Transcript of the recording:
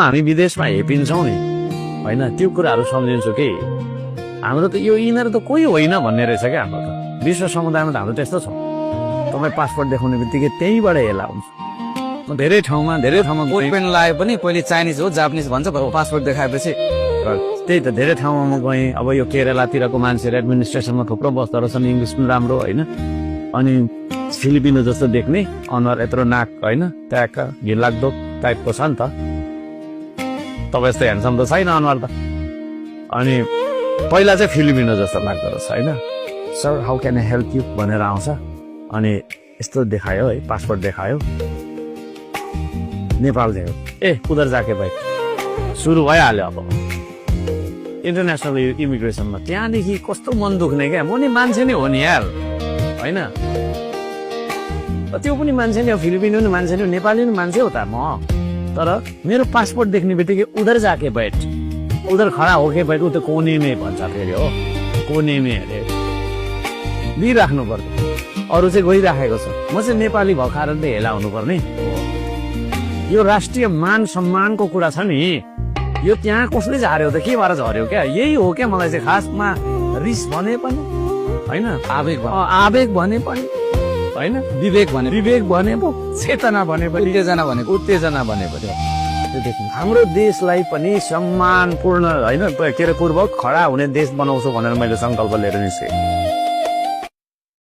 हामी विदेशमा हेपिन्छौँ नि होइन, त्यो कुराहरू सम्झिन्छु कि हाम्रो त यो यिनीहरू त कोही होइन भन्ने रहेछ क्या। हाम्रो त विश्व समुदायमा त हाम्रो त्यस्तो छ, तपाईँ पासपोर्ट देखाउने बित्तिकै त्यहीँबाट हेला हुन्छ। म धेरै ठाउँमा बोट पेन लाए पनि पहिले चाइनिज हो जापानिज भन्छ, पासपोर्ट देखाएपछि त्यही त धेरै ठाउँमा म गएँ। अब यो केरलातिरको मान्छेहरू एडमिनिस्ट्रेसनमा थुप्रो बस्दो रहेछन्, इङ्ग्लिस पनि राम्रो होइन। अनि फिलिपिनो जस्तो देख्ने अनुहार, यत्रो नाक होइन, ट्याक घिनलाग्दो टाइपको छ नि त। तपाईँ यस्तो ह्यान्डसम त छैन अनुहार त। अनि पहिला चाहिँ फिलिपिनो जस्तो लाग्दो रहेछ होइन। Sir how can I help you भनेर आउँछ। अनि यस्तो देखायो है, पासपोर्ट देखायो, नेपाल थियो। उधर जाके भाइ सुरु भइहाल्यो अब इन्टरनेसनल इमिग्रेसनमा। त्यहाँदेखि कस्तो मन दुख्ने क्या, म नि मान्छे नै हो नि यार होइन। त्यो पनि मान्छे नै हो, फिलिपिनो नि मान्छे नै हो, नेपाली नि मान्छे हो त म। तर मेरो पासपोर्ट देख्ने बित्तिकै उधर जाके बैठ, उधर खडा होके बैठ, ऊ त कोने में भन्छ फेरि हो, कोने में अरे लिइराख्नु पर्छ। अरू चाहिँ गइराखेको छ, म चाहिँ नेपाली भएको कारणले हेला हुनुपर्ने। यो राष्ट्रिय मान सम्मानको कुरा छ नि, यो त्यहाँ कसले झार्यो त, के भएर झर्यो क्या, यही हो क्या। मलाई चाहिँ खासमा रिस भने पनि होइन, आवेग भने पनि होइन, विवेक भने पो, चेतना भने पनि, उत्तेजना भने पनि। हाम्रो देशलाई पनि सम्मानपूर्ण होइन के अरे पूर्वक खडा हुने देश बनाउँछु भनेर मैले सङ्कल्प लिएर निस्केँ।